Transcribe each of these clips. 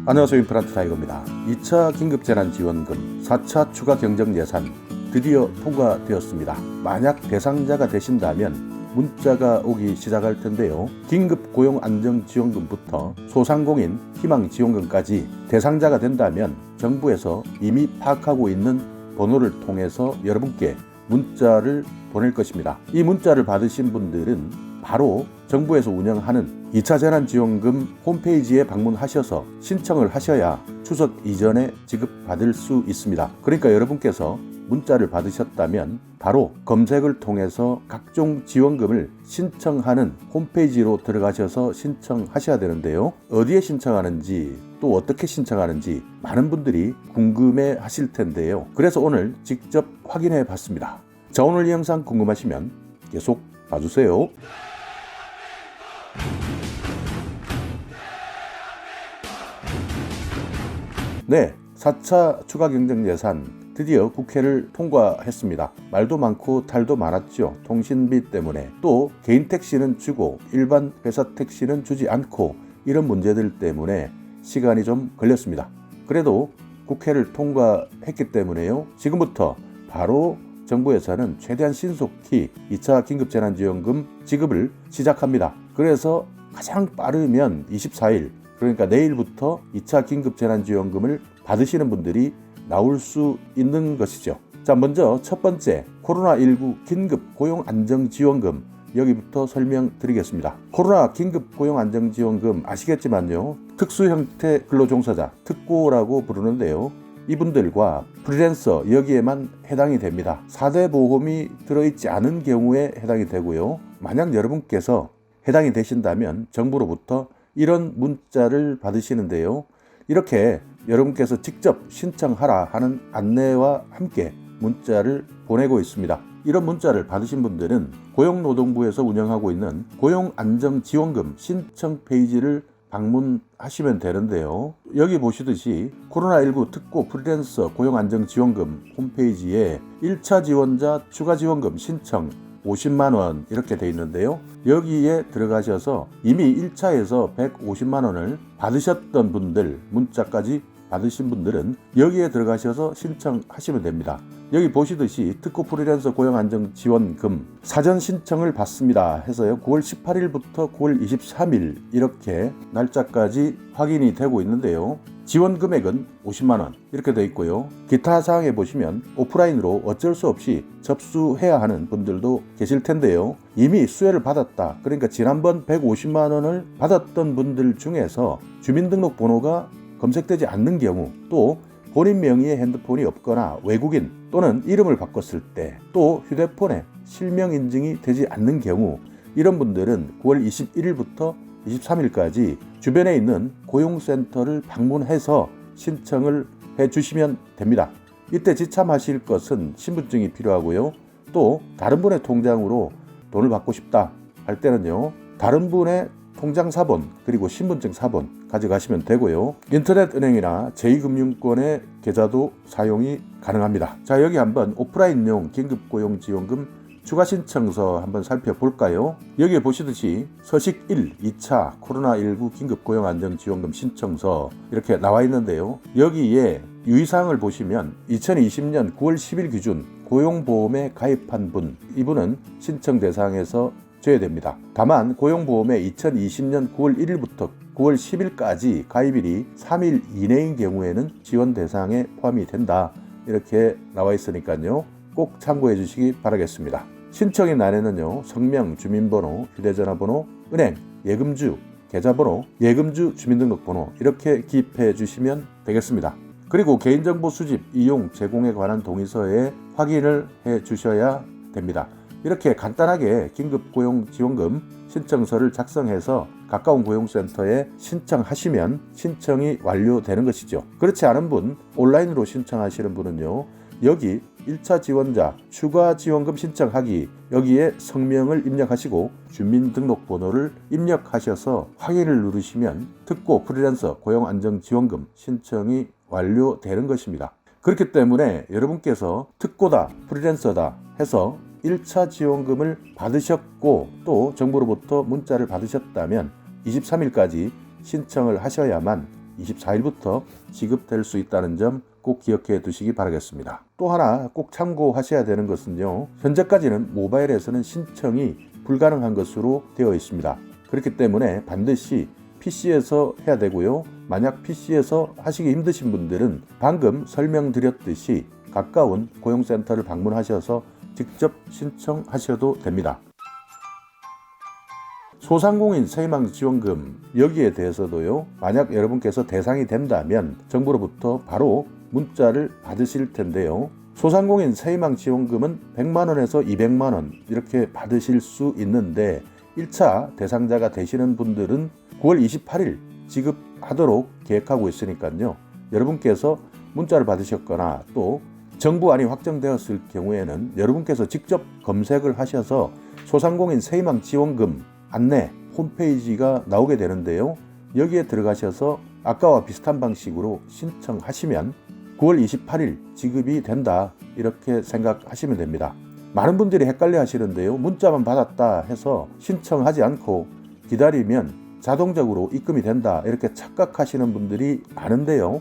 안녕하세요. 임플란트 타이거입니다. 2차 긴급재난지원금 4차 추가 경정예산 드디어 통과되었습니다. 만약 대상자가 되신다면 문자가 오기 시작할 텐데요. 긴급고용안정지원금부터 소상공인 희망지원금까지 대상자가 된다면 정부에서 이미 파악하고 있는 번호를 통해서 여러분께 문자를 보낼 것입니다. 이 문자를 받으신 분들은 바로 정부에서 운영하는 2차 재난지원금 홈페이지에 방문하셔서 신청을 하셔야 추석 이전에 지급받을 수 있습니다. 그러니까 여러분께서 문자를 받으셨다면 바로 검색을 통해서 각종 지원금을 신청하는 홈페이지로 들어가셔서 신청하셔야 되는데요. 어디에 신청하는지 또 어떻게 신청하는지 많은 분들이 궁금해 하실 텐데요. 그래서 오늘 직접 확인해 봤습니다. 자, 오늘 이 영상 궁금하시면 계속 봐주세요. 네, 4차 추가 경정예산 드디어 국회를 통과했습니다. 말도 많고 탈도 많았죠. 통신비 때문에. 또 개인 택시는 주고 일반 회사 택시는 주지 않고 이런 문제들 때문에 시간이 좀 걸렸습니다. 그래도 국회를 통과했기 때문에요. 지금부터 바로 정부에서는 최대한 신속히 2차 긴급재난지원금 지급을 시작합니다. 그래서 가장 빠르면 24일, 그러니까 내일부터 2차 긴급재난지원금을 받으시는 분들이 나올 수 있는 것이죠. 자, 먼저 첫 번째 코로나19 긴급고용안정지원금 여기부터 설명드리겠습니다. 코로나 긴급고용안정지원금 아시겠지만요. 특수형태 근로종사자, 특고라고 부르는데요. 이분들과 프리랜서 여기에만 해당이 됩니다. 4대 보험이 들어있지 않은 경우에 해당이 되고요. 만약 여러분께서 해당이 되신다면 정부로부터 이런 문자를 받으시는데요. 이렇게 여러분께서 직접 신청하라 하는 안내와 함께 문자를 보내고 있습니다. 이런 문자를 받으신 분들은 고용노동부에서 운영하고 있는 고용안정지원금 신청 페이지를 방문하시면 되는데요. 여기 보시듯이 코로나19 특고 프리랜서 고용안정지원금 홈페이지에 1차 지원자 추가 지원금 신청 50만원 이렇게 되어 있는데요. 여기에 들어가셔서 이미 1차에서 150만원을 받으셨던 분들, 문자까지 받으신 분들은 여기에 들어가셔서 신청하시면 됩니다. 여기 보시듯이 특고 프리랜서 고용안정지원금 사전 신청을 받습니다 해서요. 9월 18일부터 9월 23일 이렇게 날짜까지 확인이 되고 있는데요. 지원 금액은 50만원 이렇게 되어 있고요. 기타 사항에 보시면 오프라인으로 어쩔 수 없이 접수해야 하는 분들도 계실 텐데요. 이미 수혜를 받았다. 그러니까 지난번 150만원을 받았던 분들 중에서 주민등록번호가 검색되지 않는 경우, 또 본인 명의의 핸드폰이 없거나 외국인 또는 이름을 바꿨을 때, 또 휴대폰에 실명 인증이 되지 않는 경우, 이런 분들은 9월 21일부터 23일까지 주변에 있는 고용센터를 방문해서 신청을 해주시면 됩니다. 이때 지참하실 것은 신분증이 필요하고요. 또 다른 분의 통장으로 돈을 받고 싶다 할 때는요, 다른 분의 통장 사본 그리고 신분증 사본 가져가시면 되고요. 인터넷 은행이나 제2금융권의 계좌도 사용이 가능합니다. 자, 여기 한번 오프라인용 긴급고용지원금 추가 신청서 한번 살펴볼까요? 여기에 보시듯이 서식 1, 2차 코로나19 긴급고용안정지원금 신청서 이렇게 나와 있는데요. 여기에 유의사항을 보시면 2020년 9월 10일 기준 고용보험에 가입한 분, 이분은 신청 대상에서 제외됩니다. 다만 고용보험에 2020년 9월 1일부터 9월 10일까지 가입일이 3일 이내인 경우에는 지원 대상에 포함이 된다. 이렇게 나와 있으니까요. 꼭 참고해 주시기 바라겠습니다. 신청인 안에는요, 성명, 주민번호, 휴대전화번호, 은행, 예금주, 계좌번호, 예금주 주민등록번호 이렇게 기입해 주시면 되겠습니다. 그리고 개인정보 수집, 이용, 제공에 관한 동의서에 확인을 해 주셔야 됩니다. 이렇게 간단하게 긴급고용지원금 신청서를 작성해서 가까운 고용센터에 신청하시면 신청이 완료되는 것이죠. 그렇지 않은 분, 온라인으로 신청하시는 분은요, 여기 1차 지원자 추가 지원금 신청하기, 여기에 성명을 입력하시고 주민등록번호를 입력하셔서 확인을 누르시면 특고 프리랜서 고용안정지원금 신청이 완료되는 것입니다. 그렇기 때문에 여러분께서 특고다, 프리랜서다 해서 1차 지원금을 받으셨고 또 정부로부터 문자를 받으셨다면 23일까지 신청을 하셔야만 24일부터 지급될 수 있다는 점 꼭 기억해 두시기 바라겠습니다. 또 하나 꼭 참고하셔야 되는 것은요. 현재까지는 모바일에서는 신청이 불가능한 것으로 되어 있습니다. 그렇기 때문에 반드시 PC에서 해야 되고요. 만약 PC에서 하시기 힘드신 분들은 방금 설명드렸듯이 가까운 고용센터를 방문하셔서 직접 신청하셔도 됩니다. 소상공인 새희망지원금 여기에 대해서도요. 만약 여러분께서 대상이 된다면 정부로부터 바로 문자를 받으실 텐데요. 소상공인 새희망지원금은 100만원에서 200만원 이렇게 받으실 수 있는데 1차 대상자가 되시는 분들은 9월 28일 지급하도록 계획하고 있으니까요. 여러분께서 문자를 받으셨거나 또 정부안이 확정되었을 경우에는 여러분께서 직접 검색을 하셔서 소상공인 새희망지원금 안내 홈페이지가 나오게 되는데요. 여기에 들어가셔서 아까와 비슷한 방식으로 신청하시면 9월 28일 지급이 된다 이렇게 생각하시면 됩니다. 많은 분들이 헷갈려 하시는데요. 문자만 받았다 해서 신청하지 않고 기다리면 자동적으로 입금이 된다 이렇게 착각하시는 분들이 많은데요.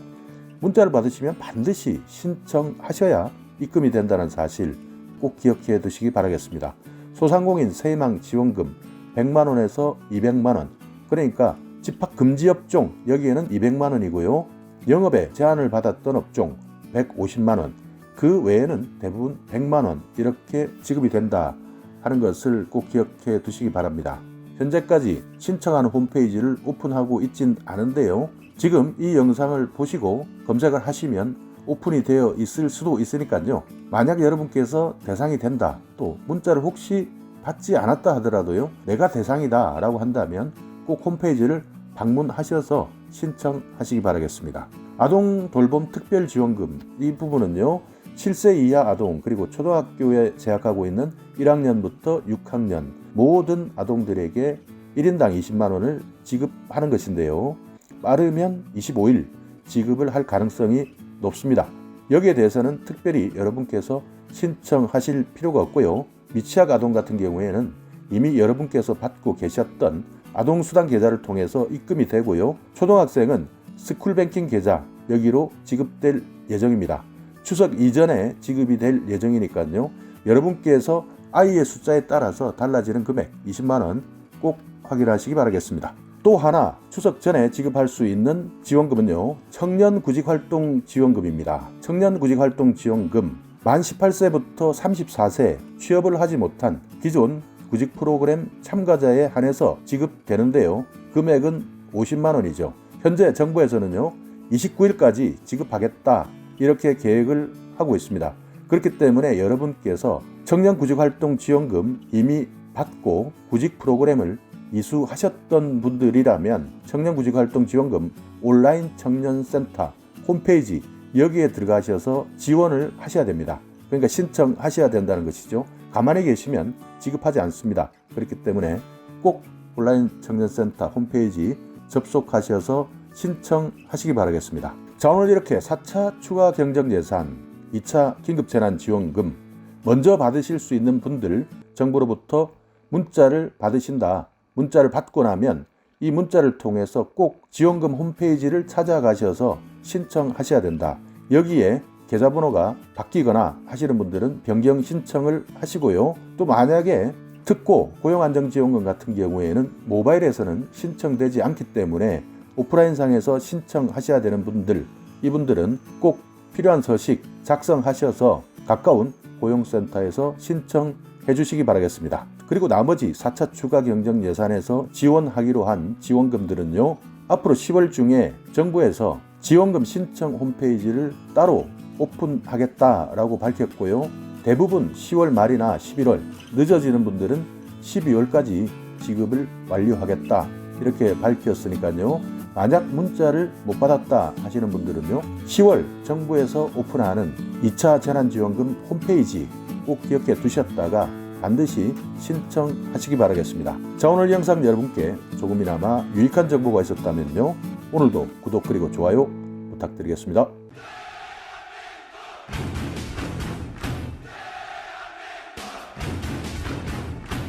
문자를 받으시면 반드시 신청하셔야 입금이 된다는 사실 꼭 기억해 두시기 바라겠습니다. 소상공인 새희망지원금 100만원에서 200만원 그러니까 집합금지업종 여기에는 200만원이고요. 영업에 제한을 받았던 업종 150만원 그 외에는 대부분 100만원 이렇게 지급이 된다 하는 것을 꼭 기억해 두시기 바랍니다. 현재까지 신청하는 홈페이지를 오픈하고 있진 않은데요. 지금 이 영상을 보시고 검색을 하시면 오픈이 되어 있을 수도 있으니까요. 만약 여러분께서 대상이 된다 또 문자를 혹시 받지 않았다 하더라도요. 내가 대상이다 라고 한다면 꼭 홈페이지를 방문하셔서 신청하시기 바라겠습니다. 아동 돌봄 특별지원금 이 부분은요. 7세 이하 아동 그리고 초등학교에 재학하고 있는 1학년부터 6학년 모든 아동들에게 1인당 20만원을 지급하는 것인데요. 빠르면 25일 지급을 할 가능성이 높습니다. 여기에 대해서는 특별히 여러분께서 신청하실 필요가 없고요. 미취학 아동 같은 경우에는 이미 여러분께서 받고 계셨던 아동수당 계좌를 통해서 입금이 되고요. 초등학생은 스쿨뱅킹 계좌 여기로 지급될 예정입니다. 추석 이전에 지급이 될 예정이니까요. 여러분께서 아이의 숫자에 따라서 달라지는 금액 20만원 꼭 확인하시기 바라겠습니다. 또 하나 추석 전에 지급할 수 있는 지원금은요. 청년구직활동지원금입니다. 청년구직활동지원금 만 18세부터 34세 취업을 하지 못한 기존 구직 프로그램 참가자에 한해서 지급되는데요. 금액은 50만원이죠. 현재 정부에서는요. 29일까지 지급하겠다 이렇게 계획을 하고 있습니다. 그렇기 때문에 여러분께서 청년구직활동지원금 이미 받고 구직 프로그램을 이수하셨던 분들이라면 청년구직활동지원금 온라인 청년센터 홈페이지 여기에 들어가셔서 지원을 하셔야 됩니다. 그러니까 신청하셔야 된다는 것이죠. 가만히 계시면 지급하지 않습니다. 그렇기 때문에 꼭 온라인 청년센터 홈페이지 접속하셔서 신청하시기 바라겠습니다. 자, 오늘 이렇게 4차 추가 경정 예산, 2차 긴급재난지원금 먼저 받으실 수 있는 분들 정부로부터 문자를 받으신다. 문자를 받고 나면 이 문자를 통해서 꼭 지원금 홈페이지를 찾아가셔서 신청하셔야 된다. 여기에 계좌번호가 바뀌거나 하시는 분들은 변경 신청을 하시고요. 또 만약에 특고 고용안정지원금 같은 경우에는 모바일에서는 신청되지 않기 때문에 오프라인상에서 신청하셔야 되는 분들, 이분들은 꼭 필요한 서식 작성하셔서 가까운 고용센터에서 신청해 주시기 바라겠습니다. 그리고 나머지 4차 추가 경정 예산에서 지원하기로 한 지원금들은요. 앞으로 10월 중에 정부에서 지원금 신청 홈페이지를 따로 오픈하겠다라고 밝혔고요. 대부분 10월 말이나 11월, 늦어지는 분들은 12월까지 지급을 완료하겠다 이렇게 밝혔으니까요. 만약 문자를 못 받았다 하시는 분들은요. 10월 정부에서 오픈하는 2차 재난지원금 홈페이지 꼭 기억해 두셨다가 반드시 신청하시기 바라겠습니다. 자, 오늘 영상 여러분께 조금이나마 유익한 정보가 있었다면요. 오늘도 구독 그리고 좋아요 부탁드리겠습니다.